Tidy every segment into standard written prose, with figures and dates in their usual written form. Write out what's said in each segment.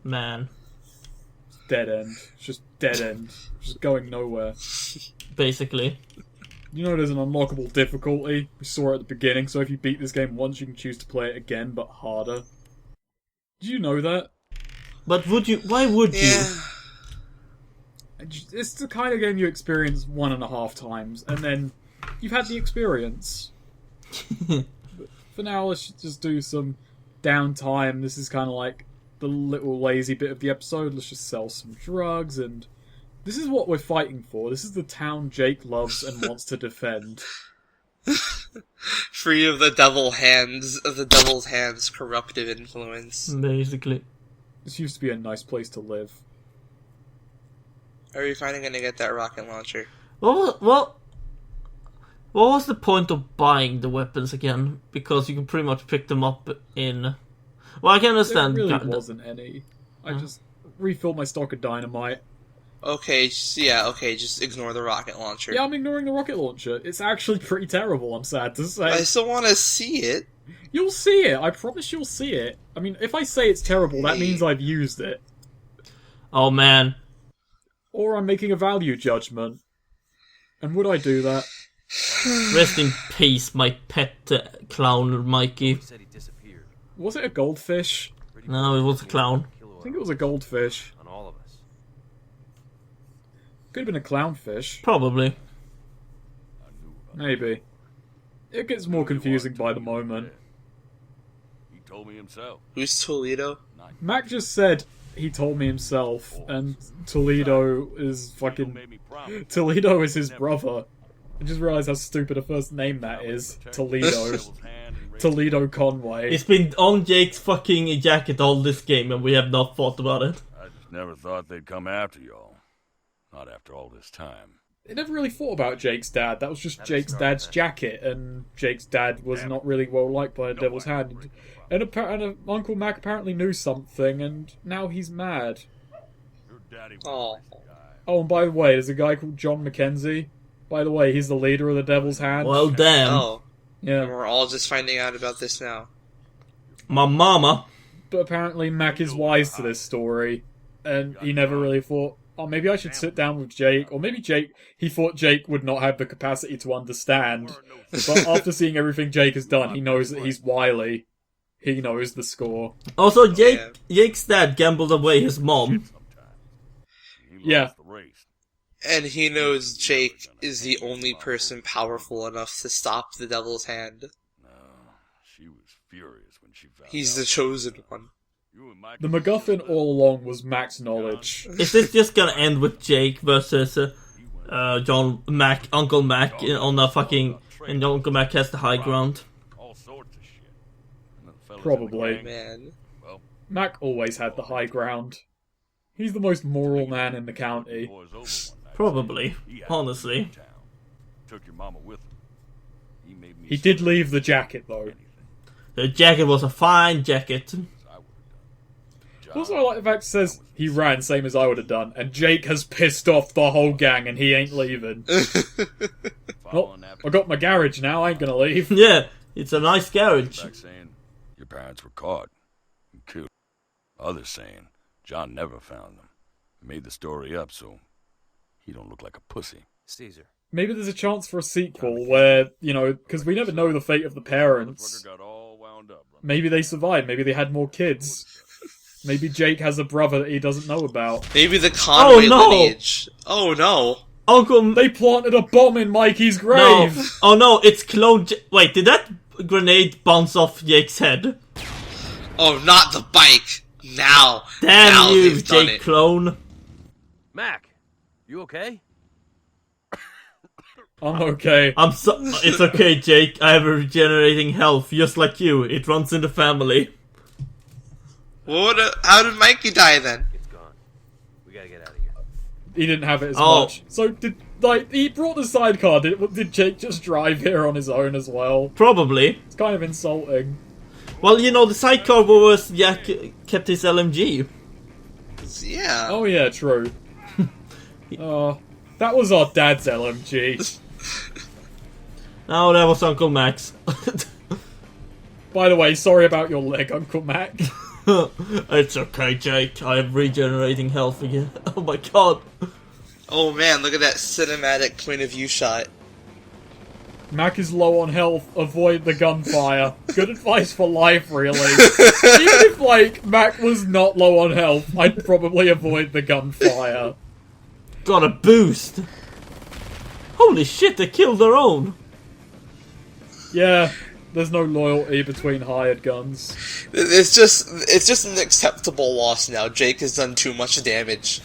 Man. Dead end. It's just dead end. Just going nowhere. Basically. You know there's an unlockable difficulty. We saw it at the beginning, so if you beat this game once, you can choose to play it again, but harder. Did you know that? But would you? Why would you? It's the kind of game you experience 1.5 times, and then you've had the experience. But for now, let's just do some downtime. This is kind of like the little lazy bit of the episode. Let's just sell some drugs, and this is what we're fighting for. This is the town Jake loves and wants to defend. Free of the devil's hand's corruptive influence. Basically. This used to be a nice place to live. Are we finally gonna get that rocket launcher? What was the point of buying the weapons again? Because you can pretty much pick them up in... Well, I can understand... There really wasn't any. I just refilled my stock of dynamite. Okay, just ignore the rocket launcher. Yeah, I'm ignoring the rocket launcher. It's actually pretty terrible, I'm sad to say. I still want to see it. You'll see it. I promise you'll see it. I mean, if I say it's terrible, that means I've used it. Oh, man. Or I'm making a value judgment. And would I do that? Rest in peace, my pet clown, Mikey. Was it a goldfish? No, it was a clown. I think it was a goldfish. On all of us. Could have been a clownfish. Probably. Maybe. It gets more confusing by the moment. He told me himself. Who's Toledo? Mac just said he told me himself, and Toledo is fucking... Toledo is his brother. I just realised how stupid a first name that is. Toledo. Toledo Conway. It's been on Jake's fucking jacket all this game, and we have not thought about it. I just never thought they'd come after y'all. Not after all this time. They never really thought about Jake's dad. That was just Jake's dad's jacket, and Jake's dad was not really well liked by the Devil's Hand. And Uncle Mac apparently knew something, and now he's mad. Oh. Oh, and by the way, there's a guy called John Mackenzie. By the way, he's the leader of the Devil's Hand. Well, damn. Oh. Yeah. And we're all just finding out about this now. My mama. But apparently Mac is wise to this story, and he never really thought, oh, maybe I should sit down with Jake, or maybe he thought Jake would not have the capacity to understand. But after seeing everything Jake has done, he knows that he's wily. He knows the score. Also, Jake's dad gambled away his mom. Yeah. And he knows Jake is the only person powerful enough to stop the Devil's Hand. No, she was furious when she found He's out. the chosen one. The MacGuffin all along was Mac's knowledge. Is this just gonna end with Jake versus Uncle Mac on a fucking... And Uncle Mac has the high ground? All sorts of shit. Probably. Man. Mac always had the high ground. He's the most moral man in the county. Probably, honestly. Took your mama with him. He did leave the jacket, though. The jacket was a fine jacket. Also, I like the fact it says he ran, same as I would have done, and Jake has pissed off the whole gang and he ain't leaving. Well, I got my garage now, I ain't gonna leave. Yeah, it's a nice garage. Back saying your parents were caught and killed. Others saying John never found them. Made the story up so he don't look like a pussy. Caesar. Maybe there's a chance for a sequel where, because we never know the fate of the parents. Maybe they survived, maybe they had more kids. Maybe Jake has a brother that he doesn't know about. Maybe the Conway no! lineage. Oh no. They planted a bomb in Mikey's grave! No. Oh no, it's clone Wait, did that grenade bounce off Jake's head? Oh, not the bike. Now. Damn now you, they've done Jake it. clone. Mac, you okay? I'm okay. It's okay, Jake. I have a regenerating health, just like you. It runs in the family. How did Mikey die then? It's gone. We gotta get out of here. He didn't have it as much. So, he brought the sidecar. Did Jake just drive here on his own as well? Probably. It's kind of insulting. Well, the sidecar was Jack kept his LMG. Yeah. Oh yeah, true. That was our dad's LMG. No, that was Uncle Max. By the way, sorry about your leg, Uncle Mac. It's okay, Jake. I am regenerating health again. Oh my god. Oh man, look at that cinematic point of view shot. Mac is low on health, avoid the gunfire. Good advice for life, really. Even if, like, Mac was not low on health, I'd probably avoid the gunfire. Got a boost. Holy shit, they killed their own. Yeah, there's no loyalty between hired guns. It's just an acceptable loss now. Jake has done too much damage.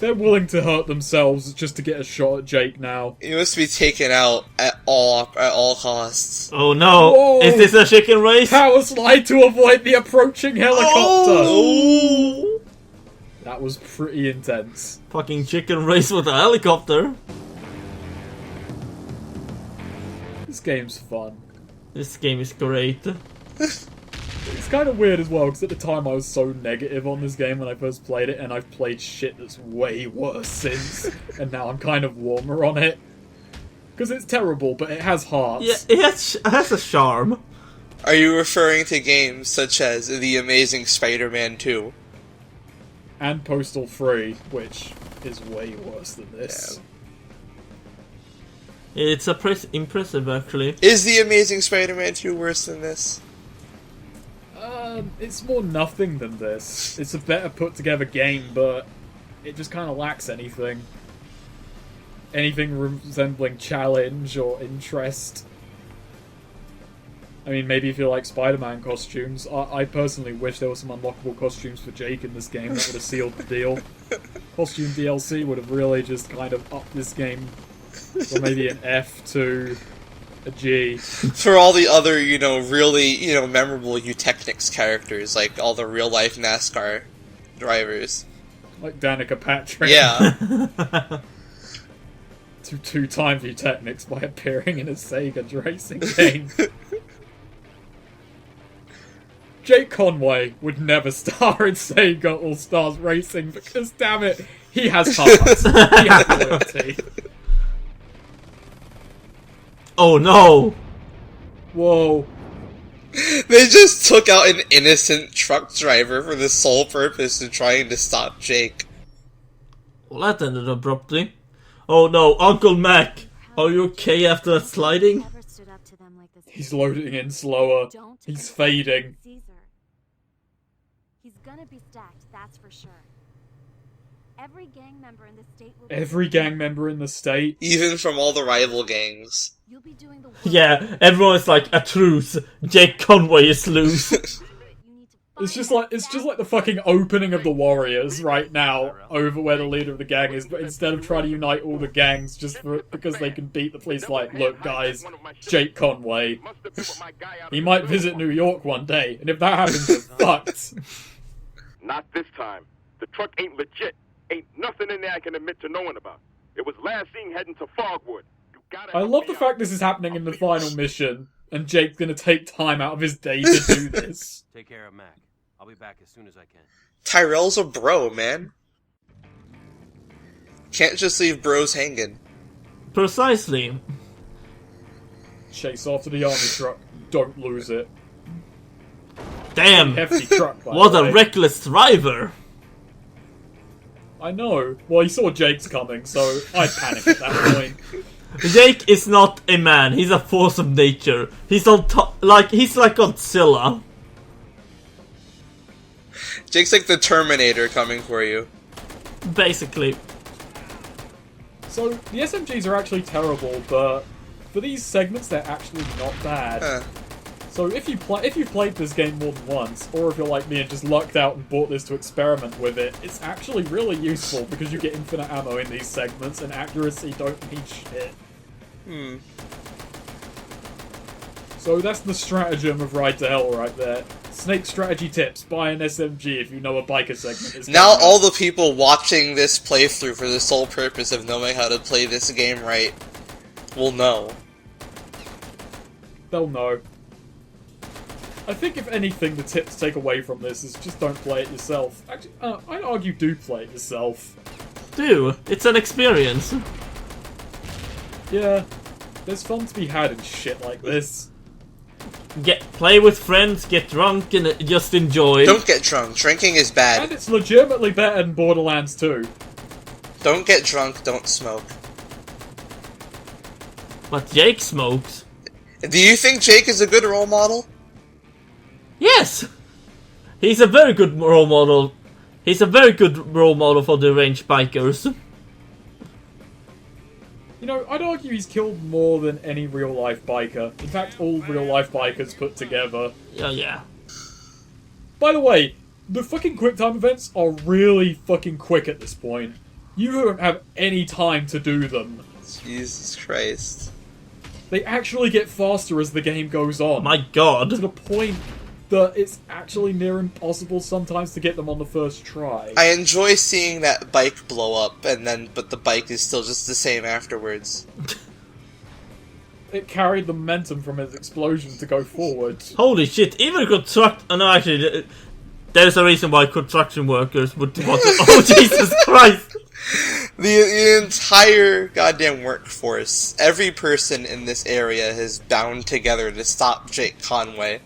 They're willing to hurt themselves just to get a shot at Jake now. He must be taken out at all costs. Oh no! Whoa. Is this a chicken race? Power slide to avoid the approaching helicopter! Oh! That was pretty intense. Fucking chicken race with a helicopter. This game's fun. This game is great. It's kind of weird as well, because at the time I was so negative on this game when I first played it, and I've played shit that's way worse since, and now I'm kind of warmer on it. Because it's terrible, but it has hearts. Yeah, it has a charm. Are you referring to games such as The Amazing Spider-Man 2? And Postal 3, which is way worse than this. It's impressive, actually. Is The Amazing Spider-Man 2 worse than this? It's more nothing than this. It's a better put together game, but it just kind of lacks anything. Anything resembling challenge or interest. I mean, maybe if you like Spider-Man costumes. I personally wish there were some unlockable costumes for Jake in this game. That would have sealed the deal. Costume DLC would have really just kind of upped this game from maybe an F to a G. For all the other, really, memorable Eutechnics characters, like all the real-life NASCAR drivers. Like Danica Patrick. Yeah. Two times Eutechnics by appearing in a Sega racing game. Jake Conway would never star in Sega All-Stars Racing because, damn it, he has hearts. He has loyalty. Oh no! Whoa. They just took out an innocent truck driver for the sole purpose of trying to stop Jake. Well, that ended abruptly. Oh no, Uncle Mac! Are you okay after that sliding? He's loading in slower. He's fading. He's gonna be stacked, that's for sure. Every gang member in the state will Every gang member in the state? Even from all the rival gangs. You'll be doing the work. Yeah, everyone's like, a truce. Jake Conway is loose. It's just like the fucking opening of the Warriors right now, over where the leader of the gang is, but instead of trying to unite all the gangs because they can beat the police, like, look guys, Jake Conway, he might visit New York one day, and if that happens, we're fucked. Not this time. The truck ain't legit. Ain't nothing in there I can admit to knowing about. It was last seen heading to Fogwood. You gotta I love the fact this is happening in the final mission, and Jake's gonna take time out of his day to do this. Take care of Mac. I'll be back as soon as I can. Tyrell's a bro, man. Can't just leave bros hanging. Precisely. Chase after the army truck. Don't lose it. Damn! Hefty truck, by What the a way. reckless driver! I know. Well, he saw Jake's coming, so I'd panic at that point. Jake is not a man, he's a force of nature. He's on top, he's like Godzilla. Jake's like the Terminator coming for you. Basically. So, the SMGs are actually terrible, but for these segments, they're actually not bad. Huh. So if you've played this game more than once, or if you're like me and just lucked out and bought this to experiment with it, it's actually really useful because you get infinite ammo in these segments and accuracy don't mean shit. So that's the stratagem of Ride to Hell right there. Snake strategy tips: buy an SMG if you know a biker segment is Now coming. all the people watching this playthrough for the sole purpose of knowing how to play this game right will know. They'll know. I think if anything, the tip to take away from this is just don't play it yourself. Actually, I'd argue do play it yourself. Do. It's an experience. Yeah, there's fun to be had in shit like this. play with friends, get drunk, and just enjoy. Don't get drunk. Drinking is bad. And it's legitimately better than Borderlands 2. Don't get drunk, don't smoke. But Jake smokes. Do you think Jake is a good role model? Yes! He's a very good role model. He's a very good role model for the range bikers. You know, I'd argue he's killed more than any real-life biker. In fact, all real-life bikers put together. Yeah. By the way, the fucking quick time events are really fucking quick at this point. You don't have any time to do them. Jesus Christ. They actually get faster as the game goes on. My god. To the point that it's actually near impossible sometimes to get them on the first try. I enjoy seeing that bike blow up, but the bike is still just the same afterwards. It carried the momentum from its explosion to go forward. Holy shit, even no, actually, there's a reason why construction workers would want to... Oh, Jesus Christ! The entire goddamn workforce, every person in this area has bound together to stop Jake Conway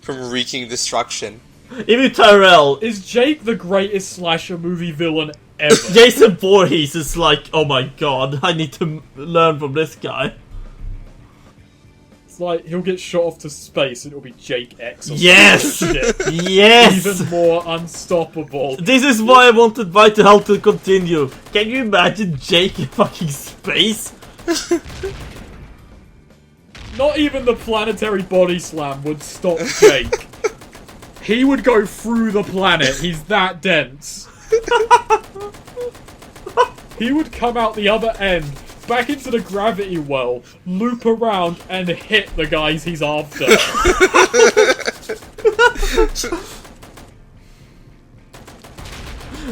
from wreaking destruction. Even Tyrell. Is Jake the greatest slasher movie villain ever? Jason Voorhees is like, oh my god, I need to learn from this guy. It's like, he'll get shot off to space and it'll be Jake X or Yes! some shit. Yes! Even more unstoppable. This is why I wanted Vital Health to continue. Can you imagine Jake in fucking space? Not even the planetary body slam would stop Jake. He would go through the planet. He's that dense. He would come out the other end, back into the gravity well, loop around, and hit the guys he's after.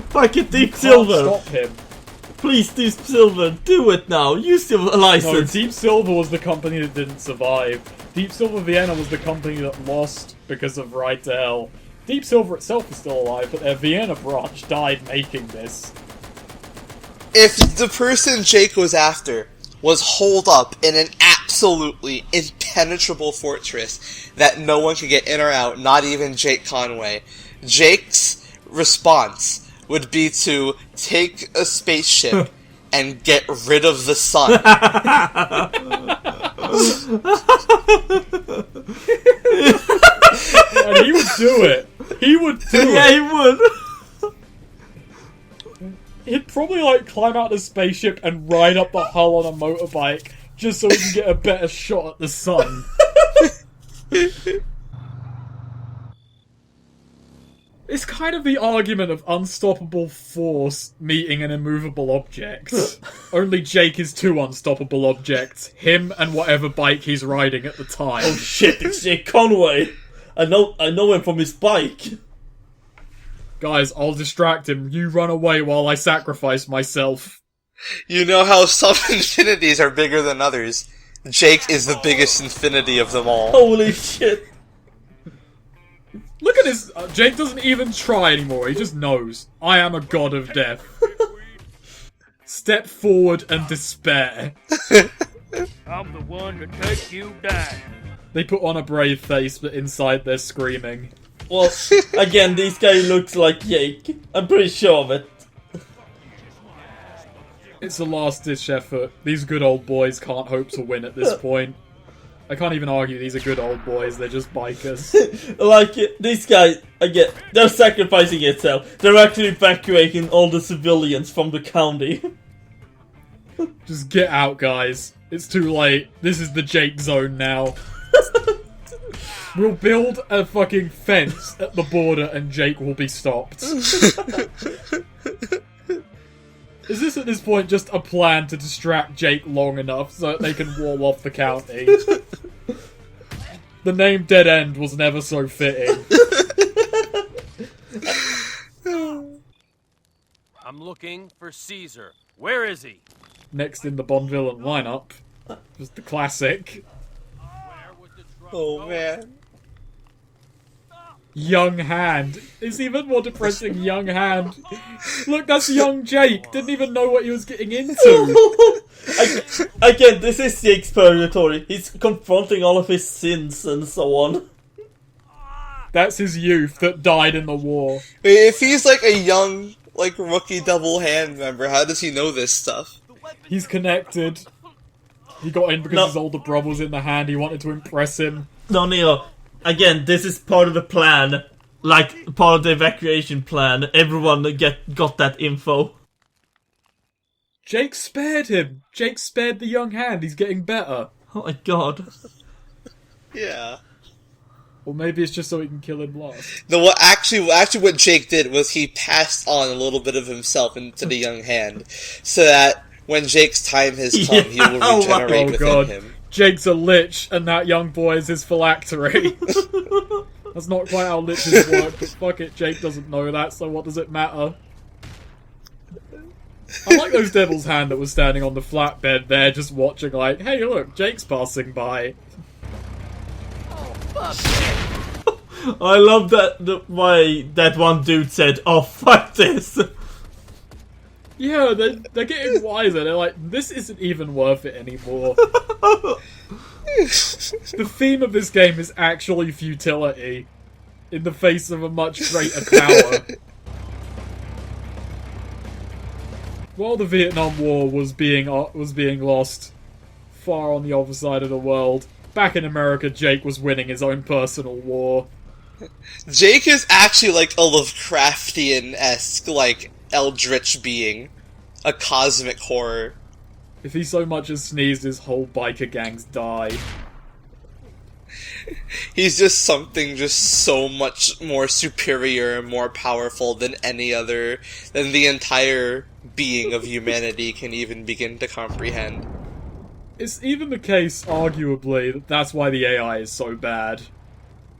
Fucking Deep Can't Silver. stop him. Please, Deep Silver, do it now. Use your No, license. Deep Silver was the company that didn't survive. Deep Silver Vienna was the company that lost because of Ride to Hell. Deep Silver itself is still alive, but their Vienna branch died making this. If the person Jake was after was holed up in an absolutely impenetrable fortress that no one could get in or out, not even Jake Conway, Jake's response would be to take a spaceship and get rid of the sun. And he would do it. He would do it. Yeah, he would. He'd probably, like, climb out the spaceship and ride up the hull on a motorbike just so he can get a better shot at the sun. It's kind of the argument of unstoppable force meeting an immovable object. Only Jake is two unstoppable objects. Him and whatever bike he's riding at the time. Oh shit, it's Jake Conway. I know him from his bike. Guys, I'll distract him. You run away while I sacrifice myself. You know how some infinities are bigger than others. Jake is the biggest infinity of them all. Holy shit. Look at this. Jake doesn't even try anymore. He just knows. I am a god of death. Step forward and despair. I'm the one to take you down. They put on a brave face, but inside they're screaming. Well, again, this guy looks like Jake. I'm pretty sure of it. It's a last-ditch effort. These good old boys can't hope to win at this point. I can't even argue these are good old boys, they're just bikers. Like, these guys, again, they're sacrificing itself. They're actually evacuating all the civilians from the county. Just get out, guys. It's too late. This is the Jake zone now. We'll build a fucking fence at the border and Jake will be stopped. Is this at this point just a plan to distract Jake long enough so that they can wall off the county? The name Dead End was never so fitting. I'm looking for Caesar. Where is he? Next in the Bond villain lineup. Just the classic. Where was the truck Oh going? man. Young Hand. It's even more depressing, Young Hand. Look, that's young Jake. Didn't even know what he was getting into. Again, this is Jake's purgatory. He's confronting all of his sins and so on. That's his youth that died in the war. If he's like a young, like, rookie double hand member, how does he know this stuff? He's connected. He got in because his older brother was in the hand. He wanted to impress him. No, Neo. Again, this is part of the plan. Like, part of the evacuation plan. Everyone got that info. Jake spared him. Jake spared the young hand. He's getting better. Oh my god. Yeah. Or maybe it's just so he can kill him last. No, what Jake did was he passed on a little bit of himself into the young hand, so that when Jake's time has come, he will regenerate within him. Jake's a lich, and that young boy is his phylactery. That's not quite how liches work, but fuck it, Jake doesn't know that, so what does it matter? I like those devil's hand that was standing on the flatbed there, just watching like, hey look, Jake's passing by. I love why that one dude said, "Oh fuck this." Yeah, they're getting wiser. They're like, this isn't even worth it anymore. The theme of this game is actually futility in the face of a much greater power. While the Vietnam War was being lost far on the other side of the world, back in America, Jake was winning his own personal war. Jake is actually like a Lovecraftian-esque, like, eldritch being. A cosmic horror. If he so much as sneezed, his whole biker gangs die. He's just something just so much more superior and more powerful than than the entire being of humanity can even begin to comprehend. It's even the case, arguably, that that's why the AI is so bad.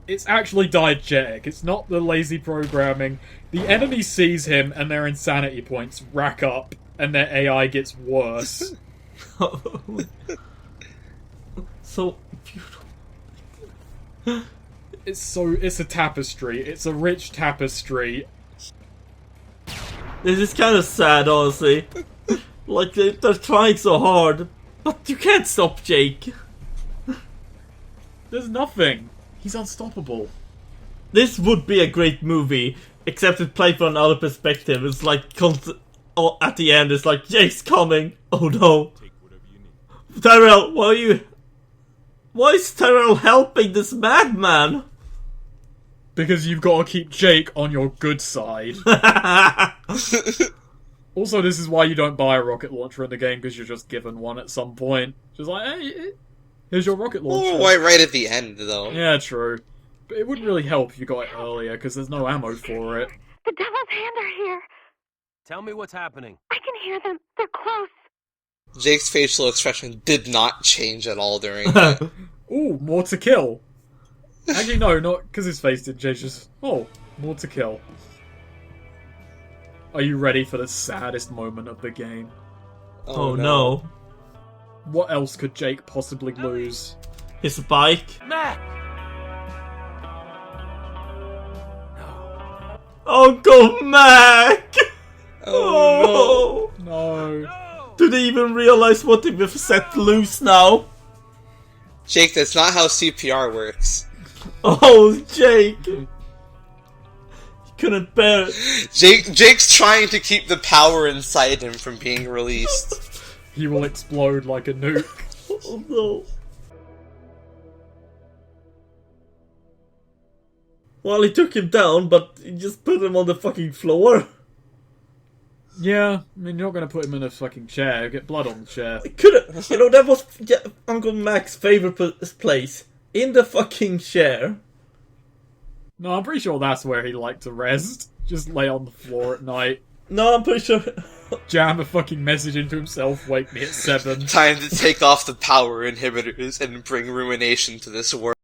It's actually diegetic. It's not the lazy programming. The enemy sees him and their insanity points rack up and their AI gets worse. So beautiful. It's a tapestry. It's a rich tapestry. This is kind of sad, honestly. Like, they're trying so hard, but you can't stop Jake. There's nothing. He's unstoppable. This would be a great movie, except it played from another perspective. It's like, at the end, it's like, Jake's coming. Oh no. Tyrell, why is Tyrell helping this madman? Because you've got to keep Jake on your good side. Also, this is why you don't buy a rocket launcher in the game, because you're just given one at some point. Just like, hey, here's your rocket launcher. Oh, why right at the end, though? Yeah, true. But it wouldn't really help if you got it earlier, because there's no ammo for it. The Devil's Hand are here. Tell me what's happening. I can hear them. They're close. Jake's facial expression did not change at all during that. Ooh, more to kill. Actually, no, not because his face didn't change, just, oh, more to kill. Are you ready for the saddest moment of the game? Oh no. What else could Jake possibly lose? His bike. Mac! Uncle Mac! Oh No. Do they even realize what they've set loose now? Jake, that's not how CPR works. Oh, Jake! He couldn't bear it. Jake's trying to keep the power inside him from being released. He will explode like a nuke. Oh no. Well, he took him down, but he just put him on the fucking floor. Yeah, I mean, you're not going to put him in a fucking chair. He'll get blood on the chair. Could've, that was Uncle Mac's favorite place. In the fucking chair. No, I'm pretty sure that's where he liked to rest. Just lay on the floor at night. No, I'm pretty sure. Jam a fucking message into himself, wake me at 7. Time to take off the power inhibitors and bring ruination to this world.